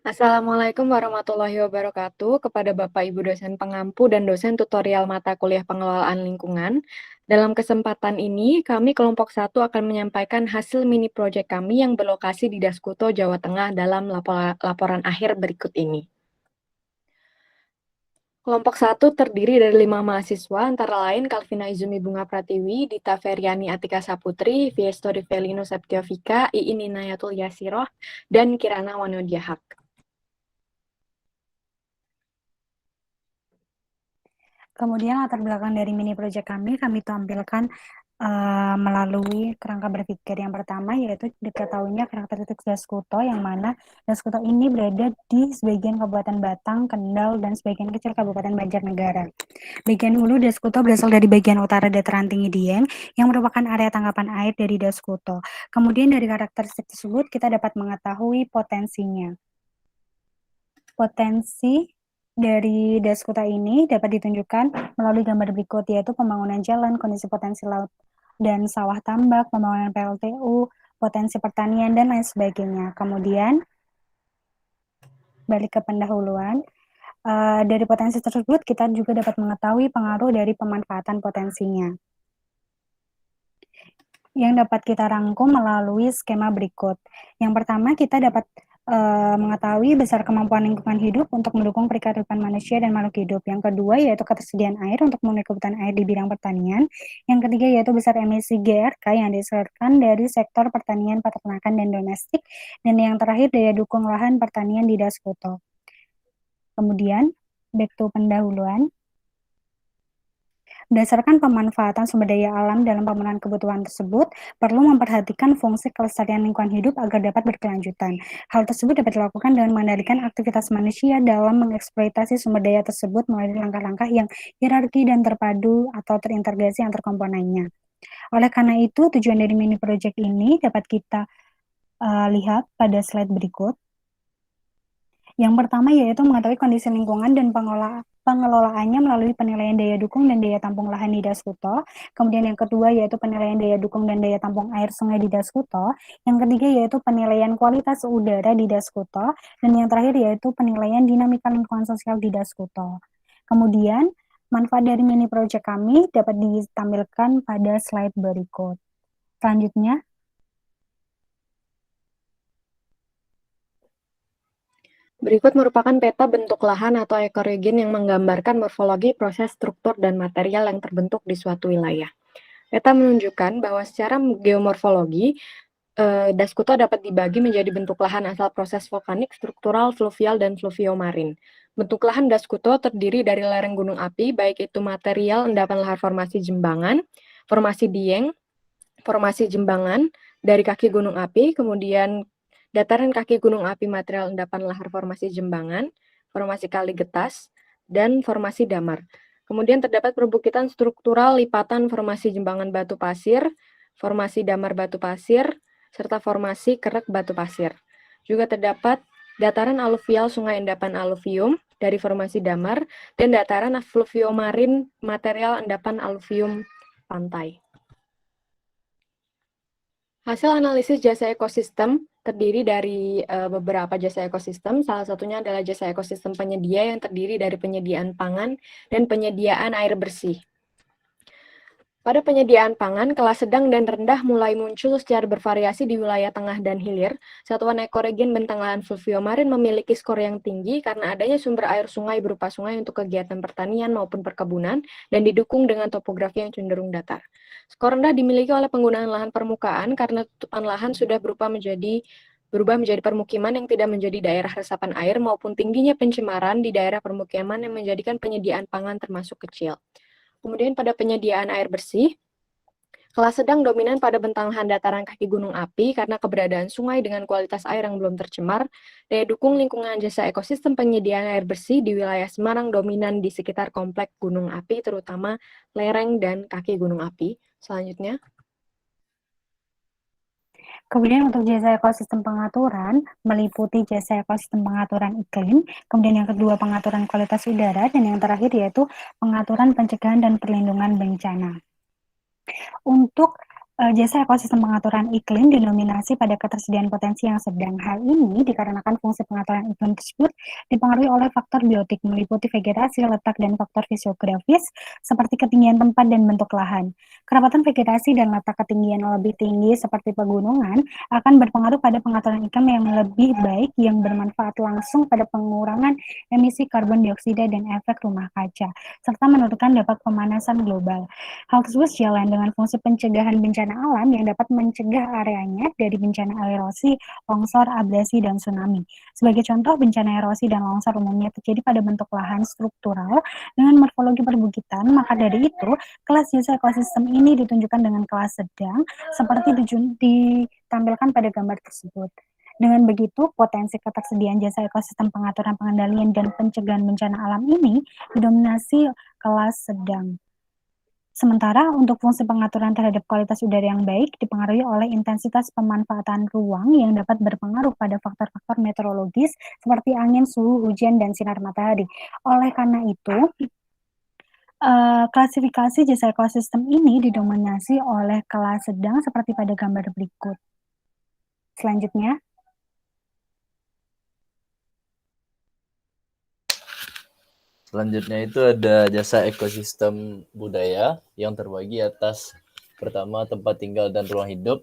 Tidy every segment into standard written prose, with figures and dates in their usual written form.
Assalamualaikum warahmatullahi wabarakatuh kepada Bapak Ibu dosen pengampu dan dosen tutorial mata kuliah pengelolaan lingkungan. Dalam kesempatan ini, kami kelompok 1 akan menyampaikan hasil mini project kami yang berlokasi di Daskuto, Jawa Tengah dalam laporan akhir berikut ini. Kelompok 1 terdiri dari 5 mahasiswa, antara lain Kalvina Izumi Bunga Pratiwi, Dita Feryani Atika Saputri, Fiestori Felino Septiovika, Iin Inayatul Yasiroh, dan Kirana Wanodiahak. Kemudian latar belakang dari mini project kami tampilkan melalui kerangka berpikir. Yang pertama yaitu diketahuinya karakteristik Daskuto, yang mana Daskuto ini berada di sebagian Kabupaten Batang, Kendal, dan sebagian kecil Kabupaten Banjarnegara. Bagian hulu Daskuto berasal dari bagian utara dataran tinggi Dieng, yang merupakan area tangkapan air dari Daskuto. Kemudian dari karakteristik tersebut kita dapat mengetahui potensinya. Potensi dari Daskuta ini dapat ditunjukkan melalui gambar berikut, yaitu pembangunan jalan, kondisi potensi laut dan sawah tambak, pembangunan PLTU, potensi pertanian, dan lain sebagainya. Kemudian, balik ke pendahuluan, dari potensi tersebut kita juga dapat mengetahui pengaruh dari pemanfaatan potensinya, yang dapat kita rangkum melalui skema berikut. Yang pertama, kita dapat mengetahui besar kemampuan lingkungan hidup untuk mendukung perikapan manusia dan makhluk hidup. Yang kedua yaitu ketersediaan air untuk memenuhi kebutuhan air di bidang pertanian. Yang ketiga yaitu besar emisi GRK yang dihasilkan dari sektor pertanian, peternakan, dan domestik. Dan yang terakhir daya dukung lahan pertanian di Daskuto. Kemudian, back to pendahuluan. Berdasarkan pemanfaatan sumber daya alam dalam pemenuhan kebutuhan tersebut, perlu memperhatikan fungsi kelestarian lingkungan hidup agar dapat berkelanjutan. Hal tersebut dapat dilakukan dengan mengendalikan aktivitas manusia dalam mengeksploitasi sumber daya tersebut melalui langkah-langkah yang hierarki dan terpadu atau terintegrasi antar komponennya. Oleh karena itu, tujuan dari mini project ini dapat kita lihat pada slide berikut. Yang pertama yaitu mengetahui kondisi lingkungan dan pengelolaannya melalui penilaian daya dukung dan daya tampung lahan di Daskuto. Kemudian yang kedua yaitu penilaian daya dukung dan daya tampung air sungai di Daskuto. Yang ketiga yaitu penilaian kualitas udara di Daskuto. Dan yang terakhir yaitu penilaian dinamika lingkungan sosial di Daskuto. Kemudian manfaat dari mini project kami dapat ditampilkan pada slide berikut. Selanjutnya, Berikut merupakan peta bentuk lahan atau ekoregion yang menggambarkan morfologi, proses, struktur, dan material yang terbentuk di suatu wilayah. Peta menunjukkan bahwa secara geomorfologi, Daskuto dapat dibagi menjadi bentuk lahan asal proses vulkanik, struktural, fluvial, dan fluviomarin. Bentuk lahan Daskuto terdiri dari lereng gunung api, baik itu material endapan lahar formasi Jembangan, formasi Dieng, formasi Jembangan, dari kaki gunung api, kemudian dataran kaki gunung api material endapan lahar formasi Jembangan, formasi Kali Getas, dan formasi Damar. Kemudian terdapat perbukitan struktural lipatan formasi Jembangan batu pasir, formasi Damar batu pasir, serta formasi Kerek batu pasir. Juga terdapat dataran aluvial sungai endapan aluvium dari formasi Damar, dan dataran fluviomarin material endapan aluvium pantai. Hasil analisis jasa ekosistem terdiri dari beberapa jasa ekosistem. Salah satunya adalah jasa ekosistem penyedia yang terdiri dari penyediaan pangan dan penyediaan air bersih. Pada penyediaan pangan, kelas sedang dan rendah mulai muncul secara bervariasi di wilayah tengah dan hilir. Satuan ekoregion bentang lahan fluviomarin memiliki skor yang tinggi karena adanya sumber air sungai berupa sungai untuk kegiatan pertanian maupun perkebunan dan didukung dengan topografi yang cenderung datar. Skor rendah dimiliki oleh penggunaan lahan permukaan karena tutupan lahan sudah berubah menjadi permukiman yang tidak menjadi daerah resapan air maupun tingginya pencemaran di daerah permukiman yang menjadikan penyediaan pangan termasuk kecil. Kemudian pada penyediaan air bersih, kelas sedang dominan pada bentang lahan dataran kaki gunung api karena keberadaan sungai dengan kualitas air yang belum tercemar. Daya dukung lingkungan jasa ekosistem penyediaan air bersih di wilayah Semarang dominan di sekitar komplek gunung api, terutama lereng dan kaki gunung api. Selanjutnya. kemudian untuk jasa ekosistem pengaturan, meliputi jasa ekosistem pengaturan iklim, kemudian yang kedua pengaturan kualitas udara, dan yang terakhir yaitu pengaturan pencegahan dan perlindungan bencana. Untuk Jasa ekosistem pengaturan iklim didominasi pada ketersediaan potensi yang sedang. Hal ini dikarenakan fungsi pengaturan iklim tersebut dipengaruhi oleh faktor biotik meliputi vegetasi, letak, dan faktor fisiografis seperti ketinggian tempat dan bentuk lahan. Kerapatan vegetasi dan letak ketinggian yang lebih tinggi seperti pegunungan akan berpengaruh pada pengaturan iklim yang lebih baik yang bermanfaat langsung pada pengurangan emisi karbon dioksida dan efek rumah kaca, serta menurunkan dampak pemanasan global. Hal tersebut sejalan dengan fungsi pencegahan bencana alam yang dapat mencegah areanya dari bencana erosi, longsor, abrasi, dan tsunami. Sebagai contoh, bencana erosi dan longsor umumnya terjadi pada bentuk lahan struktural dengan morfologi perbukitan, maka dari itu, kelas jasa ekosistem ini ditunjukkan dengan kelas sedang, seperti ditampilkan pada gambar tersebut. Dengan begitu, potensi ketersediaan jasa ekosistem pengaturan pengendalian dan pencegahan bencana alam ini didominasi kelas sedang. Sementara untuk fungsi pengaturan terhadap kualitas udara yang baik dipengaruhi oleh intensitas pemanfaatan ruang yang dapat berpengaruh pada faktor-faktor meteorologis seperti angin, suhu, hujan, dan sinar matahari. Oleh karena itu, klasifikasi jasa ekosistem ini didominasi oleh kelas sedang seperti pada gambar berikut. Selanjutnya, Selanjutnya itu ada jasa ekosistem budaya yang terbagi atas pertama tempat tinggal dan ruang hidup,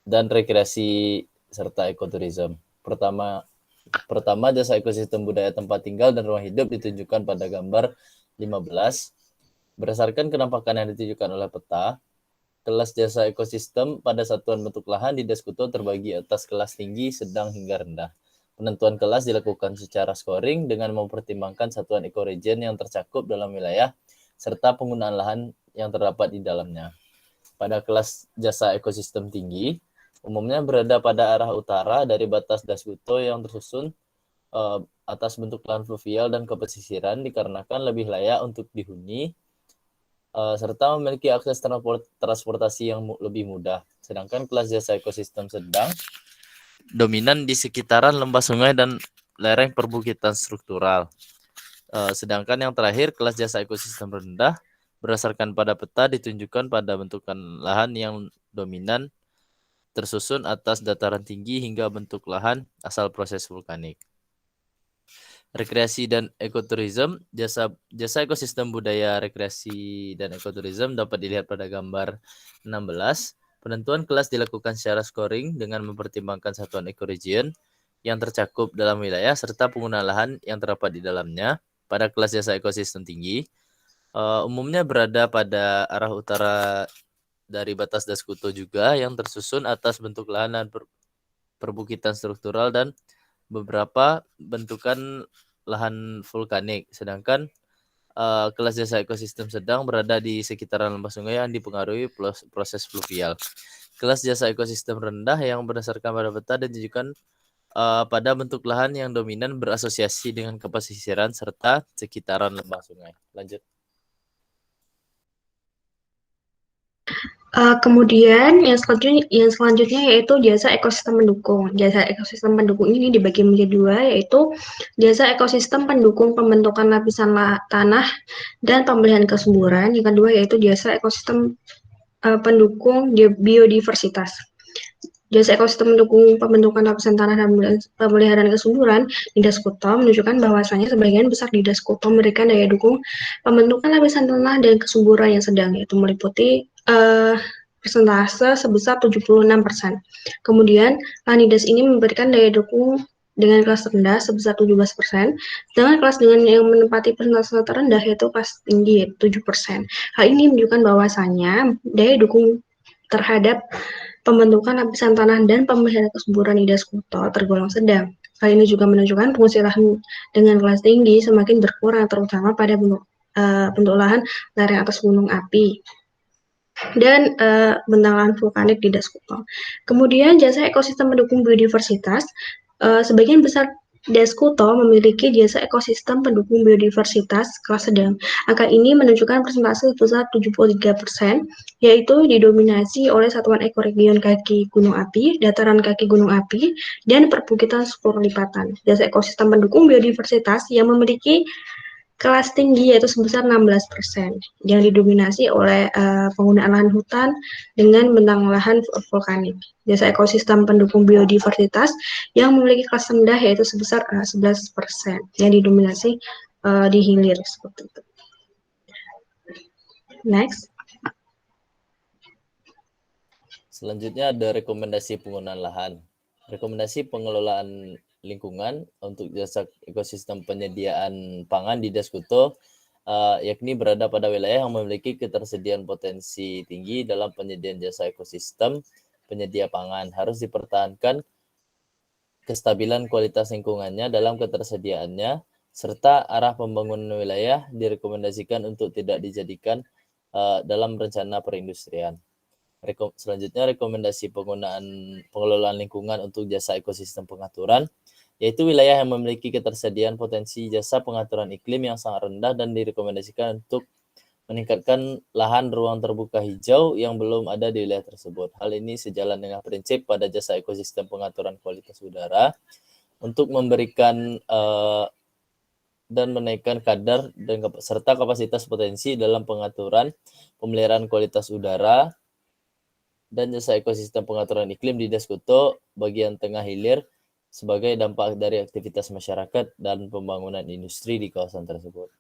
dan rekreasi serta ekoturism. Pertama jasa ekosistem budaya tempat tinggal dan ruang hidup ditunjukkan pada gambar 15. Berdasarkan kenampakan yang ditunjukkan oleh peta, kelas jasa ekosistem pada satuan bentuk lahan di Deskuto terbagi atas kelas tinggi, sedang, hingga rendah. Penentuan kelas dilakukan secara scoring dengan mempertimbangkan satuan ekoregion yang tercakup dalam wilayah serta penggunaan lahan yang terdapat di dalamnya. Pada kelas jasa ekosistem tinggi, umumnya berada pada arah utara dari batas Deskuto yang tersusun atas bentuk lahan fluvial dan kepesisiran dikarenakan lebih layak untuk dihuni serta memiliki akses transportasi yang lebih mudah. Sedangkan kelas jasa ekosistem sedang dominan di sekitaran lembah sungai dan lereng perbukitan struktural. Sedangkan yang terakhir, kelas jasa ekosistem rendah berdasarkan pada peta ditunjukkan pada bentukan lahan yang dominan tersusun atas dataran tinggi hingga bentuk lahan asal proses vulkanik. Rekreasi dan ekoturism, jasa ekosistem budaya rekreasi dan ekoturism dapat dilihat pada gambar 16. Penentuan kelas dilakukan secara scoring dengan mempertimbangkan satuan ekoregion yang tercakup dalam wilayah serta penggunaan lahan yang terdapat di dalamnya. Pada kelas jasa ekosistem tinggi, umumnya berada pada arah utara dari batas Deskuto juga yang tersusun atas bentuk lahan dan perbukitan struktural dan beberapa bentukan lahan vulkanik. Sedangkan kelas jasa ekosistem sedang berada di sekitaran lembah sungai yang dipengaruhi proses fluvial. Kelas jasa ekosistem rendah yang berdasarkan pada peta ditunjukkan pada bentuk lahan yang dominan berasosiasi dengan kepesisiran serta sekitaran lembah sungai. Lanjut. Kemudian yang selanjutnya yaitu jasa ekosistem pendukung. Jasa ekosistem pendukung ini dibagi menjadi dua, yaitu jasa ekosistem pendukung pembentukan lapisan tanah dan pemeliharaan kesuburan. Yang kedua yaitu jasa ekosistem pendukung biodiversitas. Jasa ekosistem pendukung pembentukan lapisan tanah dan pemeliharaan kesuburan di Deskuto menunjukkan bahwasannya sebagian besar di Deskuto memberikan daya dukung pembentukan lapisan tanah dan kesuburan yang sedang, yaitu meliputi persentase sebesar 76%. Kemudian, Lanidas ini memberikan daya dukung dengan kelas rendah sebesar 17%, sedangkan kelas dengan yang menempati persentase terendah yaitu kelas tinggi 7%. Hal ini menunjukkan bahwasannya daya dukung terhadap pembentukan lapisan tanah dan pemeliharaan kesuburan di Deskuto tergolong sedang. Hal ini juga menunjukkan fungsi lahan dengan kelas tinggi semakin berkurang, terutama pada bentuk lahan lereng atas gunung api dan bentangan vulkanik di Deskuto. Kemudian jasa ekosistem pendukung biodiversitas, sebagian besar Deskuto memiliki jasa ekosistem pendukung biodiversitas kelas sedang. Angka ini menunjukkan persentase sebesar 73%, yaitu didominasi oleh satuan ekoregion kaki gunung api, dataran kaki gunung api, dan perbukitan 10 lipatan. Jasa ekosistem pendukung biodiversitas yang memiliki kelas tinggi yaitu sebesar 16%, yang didominasi oleh penggunaan lahan hutan dengan bentang lahan vulkanik. Jasa ekosistem pendukung biodiversitas yang memiliki kelas rendah yaitu sebesar 11%, yang didominasi di hilir seperti itu. Next. Selanjutnya ada rekomendasi penggunaan lahan. Rekomendasi pengelolaan lingkungan untuk jasa ekosistem penyediaan pangan di Daskuto, yakni berada pada wilayah yang memiliki ketersediaan potensi tinggi dalam penyediaan jasa ekosistem penyedia pangan. Harus dipertahankan kestabilan kualitas lingkungannya dalam ketersediaannya, serta arah pembangunan wilayah direkomendasikan untuk tidak dijadikan dalam rencana perindustrian. Selanjutnya rekomendasi pengelolaan lingkungan untuk jasa ekosistem pengaturan, yaitu wilayah yang memiliki ketersediaan potensi jasa pengaturan iklim yang sangat rendah dan direkomendasikan untuk meningkatkan lahan ruang terbuka hijau yang belum ada di wilayah tersebut. Hal ini sejalan dengan prinsip pada jasa ekosistem pengaturan kualitas udara untuk memberikan dan menaikkan kadar dan serta kapasitas potensi dalam pengaturan pemeliharaan kualitas udara dan jasa ekosistem pengaturan iklim di Daskuto bagian tengah hilir sebagai dampak dari aktivitas masyarakat dan pembangunan industri di kawasan tersebut.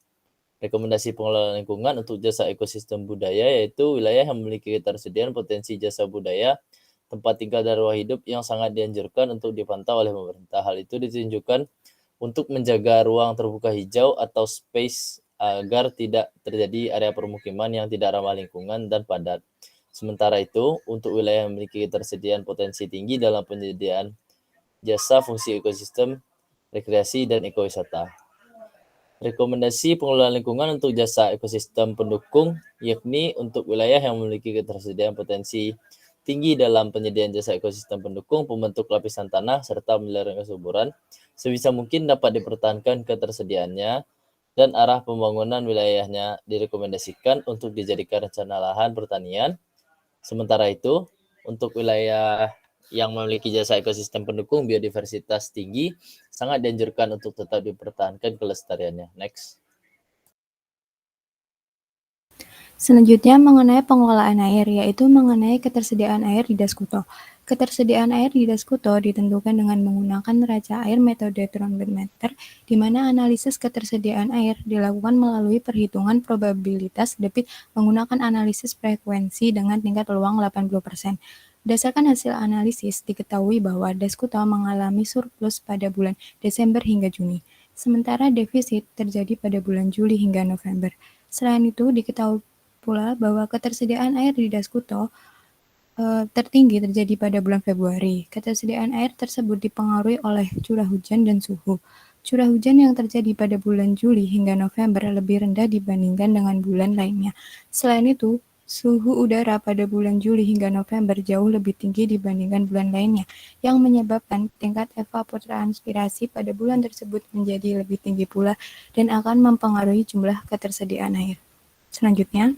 Rekomendasi pengelolaan lingkungan untuk jasa ekosistem budaya yaitu wilayah yang memiliki ketersediaan potensi jasa budaya, tempat tinggal dan ruang hidup yang sangat dianjurkan untuk dipantau oleh pemerintah. Hal itu ditunjukkan untuk menjaga ruang terbuka hijau atau space agar tidak terjadi area permukiman yang tidak ramah lingkungan dan padat. Sementara itu, untuk wilayah yang memiliki ketersediaan potensi tinggi dalam penyediaan jasa fungsi ekosistem, rekreasi, dan ekowisata. Rekomendasi pengelolaan lingkungan untuk jasa ekosistem pendukung, yakni untuk wilayah yang memiliki ketersediaan potensi tinggi dalam penyediaan jasa ekosistem pendukung, pembentuk lapisan tanah, serta pemeliharaan kesuburan, sebisa mungkin dapat dipertahankan ketersediaannya, dan arah pembangunan wilayahnya direkomendasikan untuk dijadikan rencana lahan pertanian. Sementara itu, untuk wilayah yang memiliki jasa ekosistem pendukung biodiversitas tinggi, sangat dianjurkan untuk tetap dipertahankan kelestariannya. Next. Selanjutnya mengenai pengelolaan air, yaitu mengenai ketersediaan air di Daskuto. Ketersediaan air di Daskuto ditentukan dengan menggunakan neraca air metode Trombetmeter, di mana analisis ketersediaan air dilakukan melalui perhitungan probabilitas debit menggunakan analisis frekuensi dengan tingkat peluang 80%. Berdasarkan hasil analisis, diketahui bahwa Daskuto mengalami surplus pada bulan Desember hingga Juni, sementara defisit terjadi pada bulan Juli hingga November. Selain itu, diketahui pula bahwa ketersediaan air di Daskuto tertinggi terjadi pada bulan Februari. Ketersediaan air tersebut dipengaruhi oleh curah hujan dan suhu. Curah hujan yang terjadi pada bulan Juli hingga November lebih rendah dibandingkan dengan bulan lainnya. Selain itu, suhu udara pada bulan Juli hingga November jauh lebih tinggi dibandingkan bulan lainnya, yang menyebabkan tingkat evapotranspirasi pada bulan tersebut menjadi lebih tinggi pula dan akan mempengaruhi jumlah ketersediaan air. Selanjutnya,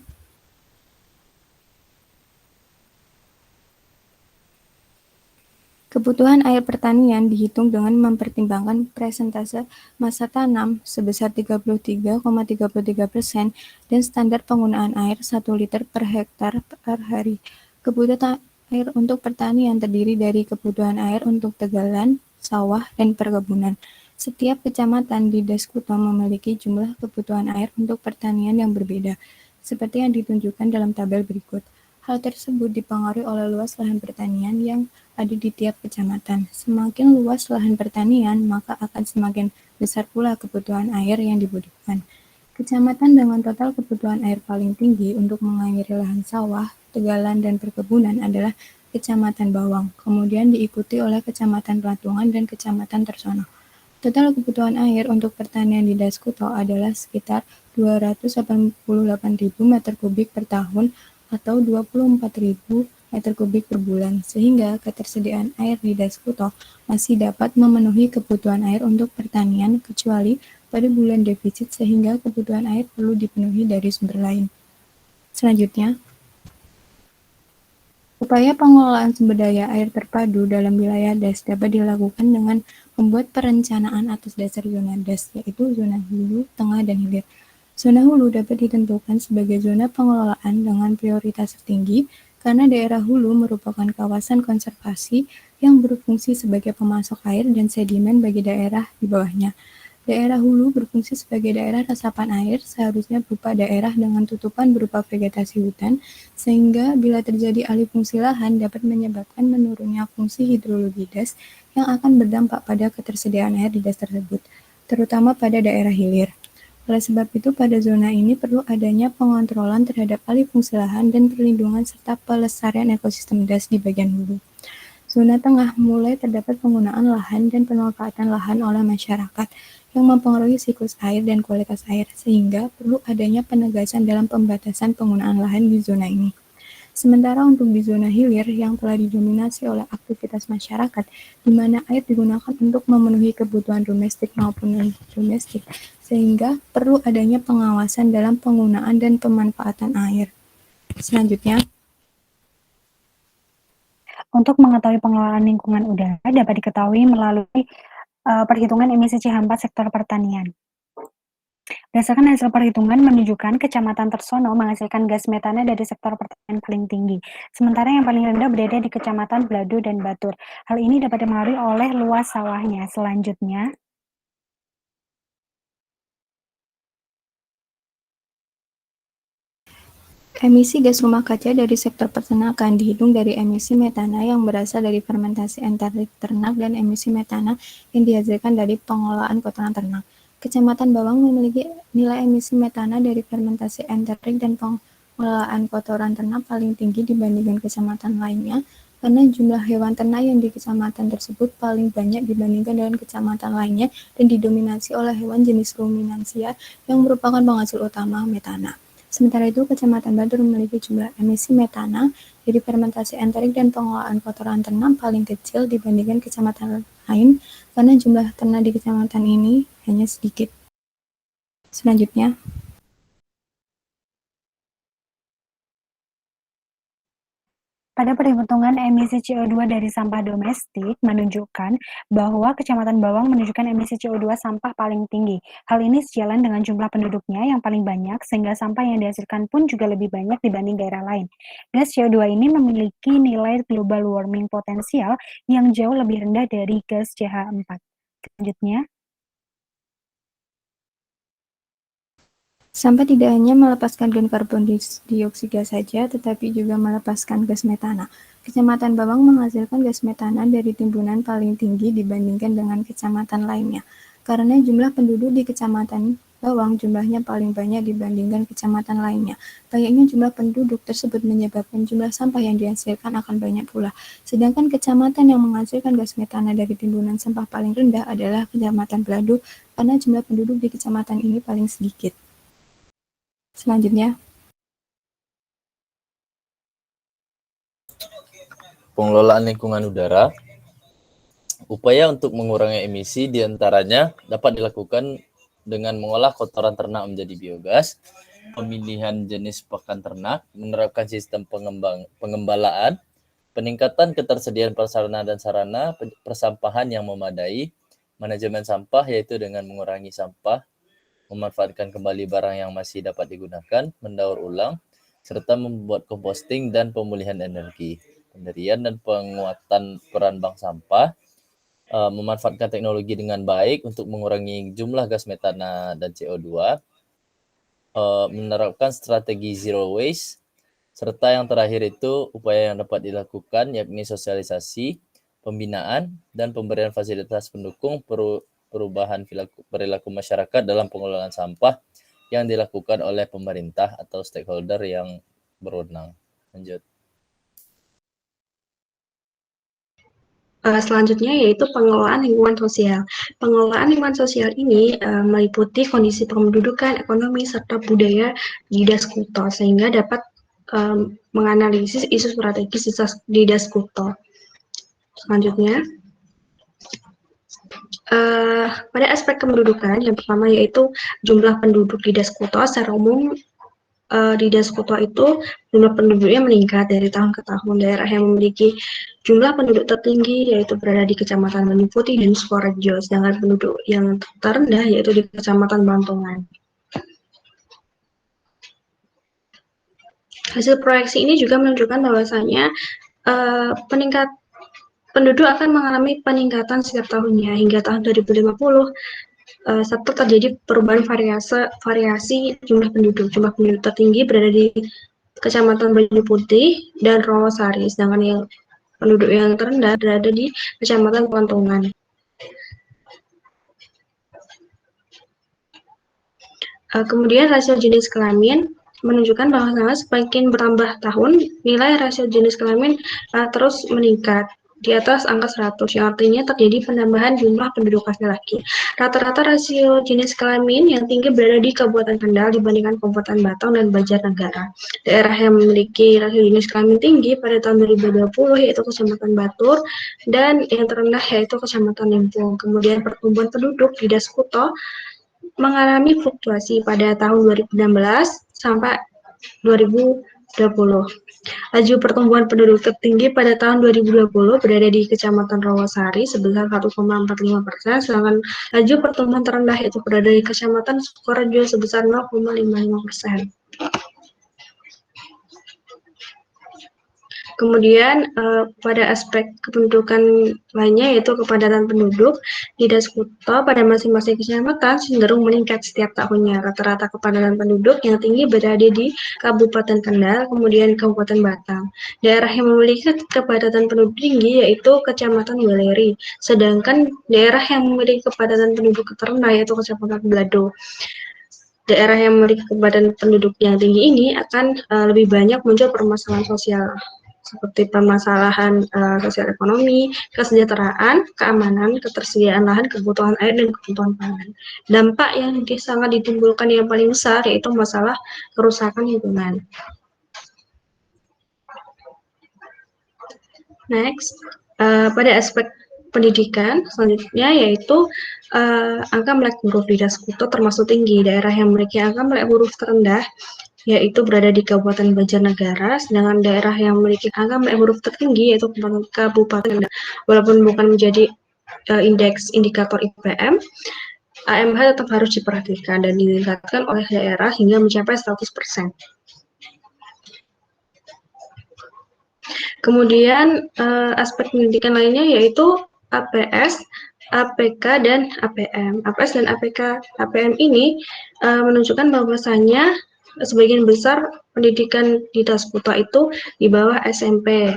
kebutuhan air pertanian dihitung dengan mempertimbangkan persentase massa tanam sebesar 33,33% dan standar penggunaan air 1 liter per hektar per hari. Kebutuhan air untuk pertanian terdiri dari kebutuhan air untuk tegalan, sawah, dan perkebunan. Setiap kecamatan di Daskuto memiliki jumlah kebutuhan air untuk pertanian yang berbeda, seperti yang ditunjukkan dalam tabel berikut. Hal tersebut dipengaruhi oleh luas lahan pertanian yang ada di tiap kecamatan. Semakin luas lahan pertanian, maka akan semakin besar pula kebutuhan air yang dibutuhkan. Kecamatan dengan total kebutuhan air paling tinggi untuk mengairi lahan sawah, tegalan, dan perkebunan adalah Kecamatan Bawang, kemudian diikuti oleh Kecamatan Pelatungan dan Kecamatan Tersono. Total kebutuhan air untuk pertanian di Daskuto adalah sekitar 288.000 meter kubik per tahun atau 24.000 meter kubik per bulan, sehingga ketersediaan air di Daskuto masih dapat memenuhi kebutuhan air untuk pertanian, kecuali pada bulan defisit sehingga kebutuhan air perlu dipenuhi dari sumber lain. Selanjutnya, Upaya pengelolaan sumber daya air terpadu dalam wilayah DAS dapat dilakukan dengan membuat perencanaan atas dasar zona DAS, yaitu zona hulu, tengah, dan hilir. Zona hulu dapat ditentukan sebagai zona pengelolaan dengan prioritas tertinggi karena daerah hulu merupakan kawasan konservasi yang berfungsi sebagai pemasok air dan sedimen bagi daerah di bawahnya. Daerah hulu berfungsi sebagai daerah resapan air, seharusnya berupa daerah dengan tutupan berupa vegetasi hutan, sehingga bila terjadi alih fungsi lahan dapat menyebabkan menurunnya fungsi hidrologi DAS yang akan berdampak pada ketersediaan air di DAS tersebut, terutama pada daerah hilir. Oleh sebab itu, pada zona ini perlu adanya pengontrolan terhadap alih fungsi lahan dan perlindungan serta pelestarian ekosistem DAS di bagian hulu. Zona tengah mulai terdapat penggunaan lahan dan pemanfaatan lahan oleh masyarakat yang mempengaruhi siklus air dan kualitas air, sehingga perlu adanya penegasan dalam pembatasan penggunaan lahan di zona ini. Sementara untuk di zona hilir yang telah didominasi oleh aktivitas masyarakat, di mana air digunakan untuk memenuhi kebutuhan domestik maupun non-domestik, sehingga perlu adanya pengawasan dalam penggunaan dan pemanfaatan air. Selanjutnya, Untuk mengetahui pengelolaan lingkungan udara dapat diketahui melalui perhitungan emisi CH4 sektor pertanian. Berdasarkan hasil perhitungan menunjukkan Kecamatan Tersono menghasilkan gas metana dari sektor pertanian paling tinggi, sementara yang paling rendah berada di Kecamatan Blado dan Batur. Hal ini dapat dipengaruhi oleh luas sawahnya. Selanjutnya, emisi gas rumah kaca dari sektor peternakan dihitung dari emisi metana yang berasal dari fermentasi enterit ternak dan emisi metana yang dihasilkan dari pengolahan kotoran ternak. Kecamatan Bawang memiliki nilai emisi metana dari fermentasi enterit dan pengolahan kotoran ternak paling tinggi dibandingkan kecamatan lainnya karena jumlah hewan ternak yang di kecamatan tersebut paling banyak dibandingkan dengan kecamatan lainnya dan didominasi oleh hewan jenis ruminansia yang merupakan penghasil utama metana. Sementara itu, Kecamatan Batur memiliki jumlah emisi metana dari fermentasi enterit dan pengolahan kotoran ternak paling kecil dibandingkan kecamatan lain karena jumlah ternak di kecamatan ini hanya sedikit. Selanjutnya, pada perhitungan emisi CO2 dari sampah domestik menunjukkan bahwa Kecamatan Bawang menunjukkan emisi CO2 sampah paling tinggi. Hal ini sejalan dengan jumlah penduduknya yang paling banyak, sehingga sampah yang dihasilkan pun juga lebih banyak dibanding daerah lain. Gas CO2 ini memiliki nilai global warming potensial yang jauh lebih rendah dari gas CH4. Selanjutnya, sampah tidak hanya melepaskan gas karbon dioksida saja, tetapi juga melepaskan gas metana. Kecamatan Bawang menghasilkan gas metana dari timbunan paling tinggi dibandingkan dengan kecamatan lainnya. Karena jumlah penduduk di Kecamatan Bawang jumlahnya paling banyak dibandingkan kecamatan lainnya. Banyaknya jumlah penduduk tersebut menyebabkan jumlah sampah yang dihasilkan akan banyak pula. Sedangkan kecamatan yang menghasilkan gas metana dari timbunan sampah paling rendah adalah Kecamatan Blado karena jumlah penduduk di kecamatan ini paling sedikit. Selanjutnya, Pengelolaan lingkungan udara. Upaya untuk mengurangi emisi diantaranya dapat dilakukan dengan mengolah kotoran ternak menjadi biogas, pemilihan jenis pakan ternak, menerapkan sistem pengembalaan, peningkatan ketersediaan prasarana dan sarana, persampahan yang memadai, manajemen sampah yaitu dengan mengurangi sampah, memanfaatkan kembali barang yang masih dapat digunakan, mendaur ulang, serta membuat composting dan pemulihan energi. Pendirian dan penguatan peran bank sampah, memanfaatkan teknologi dengan baik untuk mengurangi jumlah gas metana dan CO2, menerapkan strategi zero waste, serta yang terakhir itu upaya yang dapat dilakukan yakni sosialisasi, pembinaan, dan pemberian fasilitas pendukung perubahan perilaku masyarakat dalam pengelolaan sampah yang dilakukan oleh pemerintah atau stakeholder yang berwenang. Lanjut. Selanjutnya yaitu pengelolaan lingkungan sosial. Pengelolaan lingkungan sosial ini meliputi kondisi pendudukan, ekonomi, serta budaya di Daskuto sehingga dapat menganalisis isu strategis di Daskuto. Selanjutnya, pada aspek kependudukan, yang pertama yaitu jumlah penduduk di Daskuto secara umum di Daskuto itu jumlah penduduknya meningkat dari tahun ke tahun. Daerah yang memiliki jumlah penduduk tertinggi yaitu berada di Kecamatan Banyu Putih dan Sukorejo, sedangkan penduduk yang terendah yaitu di Kecamatan Bantongan. Hasil proyeksi ini juga menunjukkan bahwasanya penduduk akan mengalami peningkatan setiap tahunnya hingga tahun 2050 serta terjadi perubahan variasi jumlah penduduk. Jumlah penduduk tertinggi berada di Kecamatan Banyu Putih dan Rawasari, sedangkan yang penduduk yang terendah berada di Kecamatan Kuantungan. Kemudian rasio jenis kelamin menunjukkan bahwa semakin bertambah tahun, nilai rasio jenis kelamin terus meningkat di atas angka 100, yang artinya terjadi penambahan jumlah penduduk laki-laki. Rata-rata rasio jenis kelamin yang tinggi berada di Kabupaten Kendal dibandingkan Kabupaten Batang dan Banjarnegara. Daerah yang memiliki rasio jenis kelamin tinggi pada tahun 2020 yaitu Kecamatan Batur, dan yang terendah yaitu Kecamatan Limpung. Kemudian pertumbuhan penduduk di Daskuto mengalami fluktuasi pada tahun 2016 sampai 2020. Laju pertumbuhan penduduk tertinggi pada tahun 2020 berada di Kecamatan Rawasari sebesar 1,45%, sedangkan laju pertumbuhan terendah itu berada di Kecamatan Sukorejo sebesar 0,55%. Kemudian pada aspek kependudukan lainnya yaitu kepadatan penduduk di Daskuto pada masing-masing kecamatan cenderung meningkat setiap tahunnya. Rata-rata kepadatan penduduk yang tinggi berada di Kabupaten Kendal, kemudian Kabupaten Batang. Daerah yang memiliki kepadatan penduduk tinggi yaitu Kecamatan Weleri, sedangkan daerah yang memiliki kepadatan penduduk terendah yaitu Kecamatan Belado. Daerah yang memiliki kepadatan penduduk yang tinggi ini akan lebih banyak muncul permasalahan sosial seperti permasalahan sosial ekonomi, kesejahteraan, keamanan, ketersediaan lahan, kebutuhan air, dan kebutuhan pangan. Dampak yang sangat ditimbulkan yang paling besar yaitu masalah kerusakan lingkungan. Next, pada aspek pendidikan selanjutnya yaitu angka melek huruf di Daskuto termasuk tinggi. Daerah yang memiliki angka melek huruf terendah yaitu berada di Kabupaten Banjarnegara, sedangkan daerah yang memiliki angka melek huruf tertinggi yaitu Kabupaten Kendal. Walaupun bukan menjadi indikator IPM, AMH tetap harus diperhatikan dan ditingkatkan oleh daerah hingga mencapai 100%. Kemudian aspek pendidikan lainnya yaitu APS, APK, dan APM. APS dan APM ini menunjukkan bahwasanya sebagian besar pendidikan di Daskuto itu di bawah SMP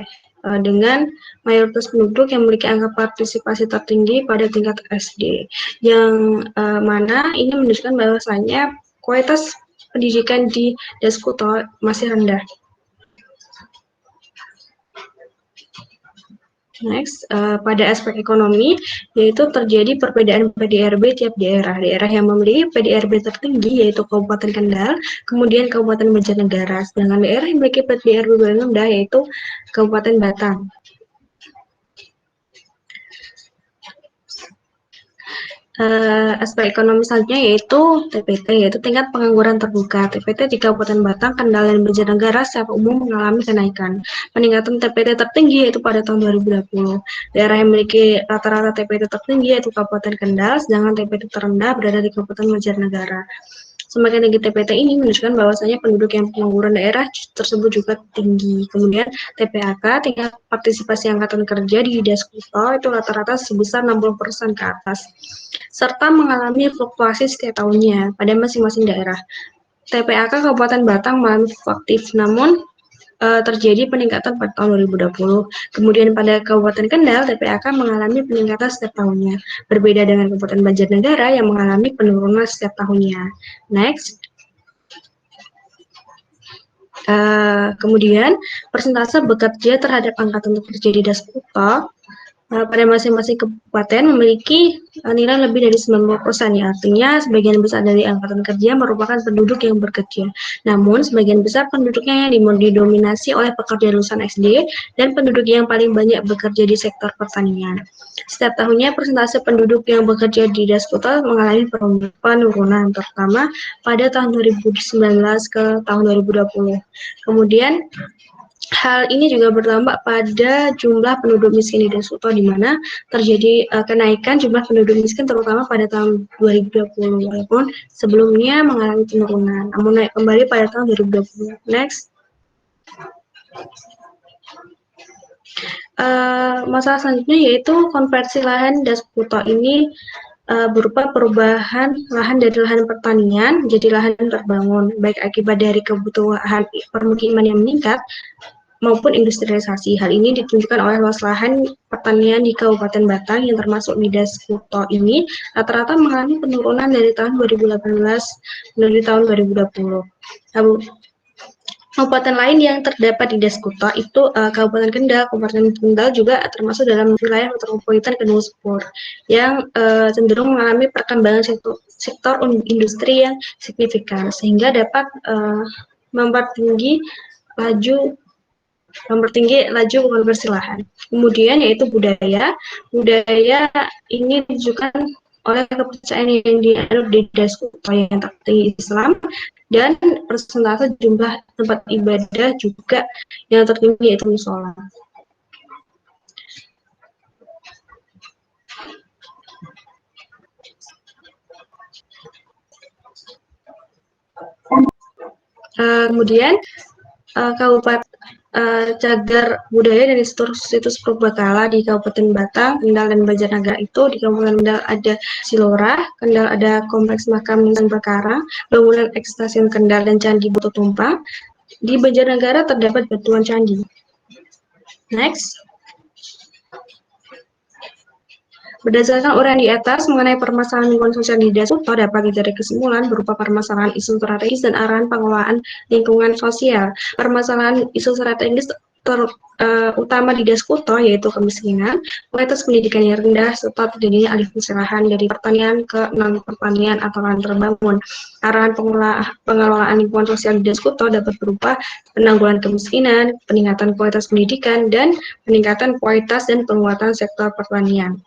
dengan mayoritas penduduk yang memiliki angka partisipasi tertinggi pada tingkat SD, yang mana ini menunjukkan bahwasanya kualitas pendidikan di Daskuto masih rendah. Next, pada aspek ekonomi, yaitu terjadi perbedaan PDRB tiap daerah. Daerah yang memiliki PDRB tertinggi yaitu Kabupaten Kendal, kemudian Kabupaten Banjarnegara, sedangkan daerah yang memiliki PDRB paling rendah yaitu Kabupaten Batang. Aspek ekonomi selanjutnya yaitu TPT, yaitu tingkat pengangguran terbuka. TPT di Kabupaten Batang, Kendal, dan Banjarnegara secara umum mengalami kenaikan. Peningkatan TPT tertinggi yaitu pada tahun 2020. Daerah yang memiliki rata-rata TPT tertinggi yaitu Kabupaten Kendal, sedangkan TPT terendah berada di Kabupaten Banjarnegara. Semakin tinggi TPT ini menunjukkan bahwasanya penduduk yang pengangguran daerah tersebut juga tinggi. Kemudian TPAK, tingkat partisipasi angkatan kerja di Daskuto itu rata-rata sebesar 60% ke atas, serta mengalami fluktuasi setiap tahunnya pada masing-masing daerah. TPAK Kabupaten Batang mengalami fluktuatif, namun terjadi peningkatan pada tahun 2020. Kemudian pada Kabupaten Kendal, TPAK mengalami peningkatan setiap tahunnya. Berbeda dengan Kabupaten Banjarnegara yang mengalami penurunan setiap tahunnya. Next. Kemudian persentase bekerja terhadap angkatan kerja di Daskuto pada masing-masing kabupaten memiliki nilai lebih dari 90%, ya. Artinya sebagian besar dari angkatan kerja merupakan penduduk yang bekerja. Namun sebagian besar penduduknya yang didominasi oleh pekerja lulusan SD dan penduduk yang paling banyak bekerja di sektor pertanian. Setiap tahunnya persentase penduduk yang bekerja di Daskuto mengalami penurunan, terutama pada tahun 2019 ke tahun 2020. Kemudian hal ini juga berdampak pada jumlah penduduk miskin di Daskuto, di mana terjadi kenaikan jumlah penduduk miskin terutama pada tahun 2020, walaupun sebelumnya mengalami penurunan, namun naik kembali pada tahun 2020. Next. Masalah selanjutnya yaitu konversi lahan Daskuto ini berupa perubahan lahan dari lahan pertanian menjadi lahan terbangun, baik akibat dari kebutuhan permukiman yang meningkat maupun industrialisasi. Hal ini ditunjukkan oleh luas lahan pertanian di Kabupaten Batang yang termasuk di Daskuto ini rata-rata mengalami penurunan dari tahun 2018 menuju tahun 2020. Kabupaten lain yang terdapat di Daskuto itu Kabupaten Kendal. Kabupaten Kendal juga termasuk dalam wilayah metropolitan Gunung Sepur yang cenderung mengalami perkembangan sektor industri yang signifikan sehingga dapat mempertinggi laju konversi lahan. Kemudian yaitu budaya. Budaya ini ditunjukkan oleh kepercayaan yang dianut di Daskuto yang tertinggi Islam dan persentase jumlah tempat ibadah juga yang tertinggi yaitu musola. Kemudian Kabupaten cagar budaya dan situs purbakala di Kabupaten Batang, Kendal, dan Banjarnegara itu. Di Kabupaten Kendal ada Silora, Kendal ada Kompleks Makam Nisan Perkara, bangunan Stasiun Kendal, dan Candi Batu Tumpah. Di Banjarnegara terdapat batuan candi. Next. Berdasarkan uraian di atas mengenai permasalahan lingkungan sosial di Daskuto dapat ditarik kesimpulan berupa permasalahan isu strategis dan arahan pengelolaan lingkungan sosial. Permasalahan isu strategis utama di Daskuto yaitu kemiskinan, kualitas pendidikan yang rendah, serta terjadinya alih fungsi lahan dari pertanian ke non-pertanian atau lahan terbangun. Arahan pengelolaan lingkungan sosial di Daskuto dapat berupa penanggulangan kemiskinan, peningkatan kualitas pendidikan, dan peningkatan kualitas dan penguatan sektor pertanian.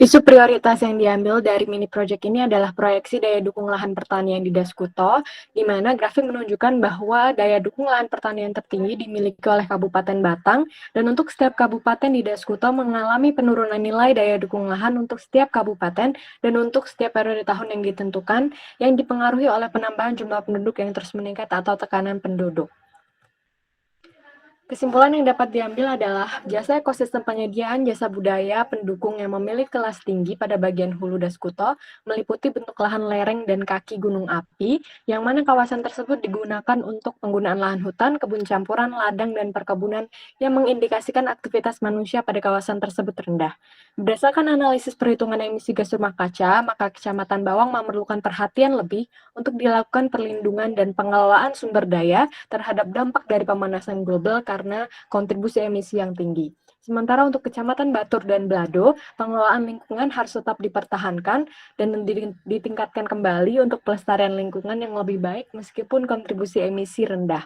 Isu prioritas yang diambil dari mini project ini adalah proyeksi daya dukung lahan pertanian di Daskuto, di mana grafik menunjukkan bahwa daya dukung lahan pertanian tertinggi dimiliki oleh Kabupaten Batang, dan untuk setiap kabupaten di Daskuto mengalami penurunan nilai daya dukung lahan untuk setiap kabupaten dan untuk setiap periode tahun yang ditentukan, yang dipengaruhi oleh penambahan jumlah penduduk yang terus meningkat atau tekanan penduduk. Kesimpulan yang dapat diambil adalah jasa ekosistem penyediaan jasa budaya pendukung yang memiliki kelas tinggi pada bagian hulu Daskuto meliputi bentuk lahan lereng dan kaki gunung api, yang mana kawasan tersebut digunakan untuk penggunaan lahan hutan, kebun campuran, ladang, dan perkebunan yang mengindikasikan aktivitas manusia pada kawasan tersebut rendah. Berdasarkan analisis perhitungan emisi gas rumah kaca, maka Kecamatan Bawang memerlukan perhatian lebih untuk dilakukan perlindungan dan pengelolaan sumber daya terhadap dampak dari pemanasan global karena kontribusi emisi yang tinggi. Sementara untuk Kecamatan Batur dan Blado, pengelolaan lingkungan harus tetap dipertahankan dan ditingkatkan kembali untuk pelestarian lingkungan yang lebih baik meskipun kontribusi emisi rendah.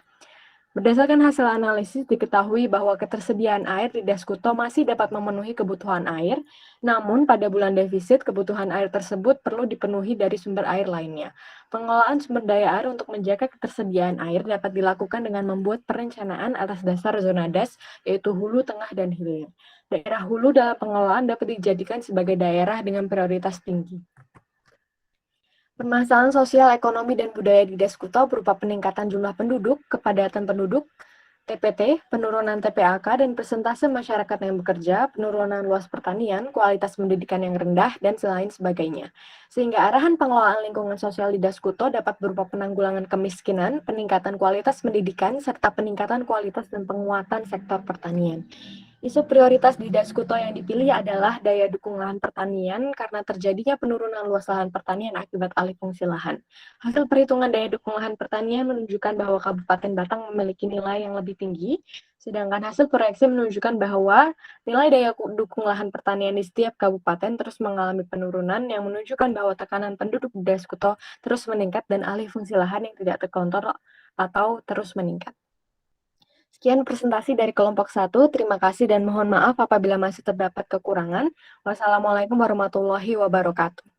Berdasarkan hasil analisis, diketahui bahwa ketersediaan air di Daskuto masih dapat memenuhi kebutuhan air, namun pada bulan defisit, kebutuhan air tersebut perlu dipenuhi dari sumber air lainnya. Pengelolaan sumber daya air untuk menjaga ketersediaan air dapat dilakukan dengan membuat perencanaan atas dasar zona das, yaitu hulu, tengah, dan hilir. Daerah hulu dalam pengelolaan dapat dijadikan sebagai daerah dengan prioritas tinggi. Permasalahan sosial, ekonomi, dan budaya di Daskuto berupa peningkatan jumlah penduduk, kepadatan penduduk, TPT, penurunan TPAK, dan persentase masyarakat yang bekerja, penurunan luas pertanian, kualitas pendidikan yang rendah, dan selain sebagainya. Sehingga arahan pengelolaan lingkungan sosial di Daskuto dapat berupa penanggulangan kemiskinan, peningkatan kualitas pendidikan, serta peningkatan kualitas dan penguatan sektor pertanian. Isu prioritas di Daskuto yang dipilih adalah daya dukung lahan pertanian karena terjadinya penurunan luas lahan pertanian akibat alih fungsi lahan. Hasil perhitungan daya dukung lahan pertanian menunjukkan bahwa Kabupaten Batang memiliki nilai yang lebih tinggi, sedangkan hasil proyeksi menunjukkan bahwa nilai daya dukung lahan pertanian di setiap kabupaten terus mengalami penurunan yang menunjukkan bahwa tekanan penduduk di Daskuto terus meningkat dan alih fungsi lahan yang tidak terkontrol atau terus meningkat. Sekian presentasi dari kelompok 1. Terima kasih dan mohon maaf apabila masih terdapat kekurangan. Wassalamualaikum warahmatullahi wabarakatuh.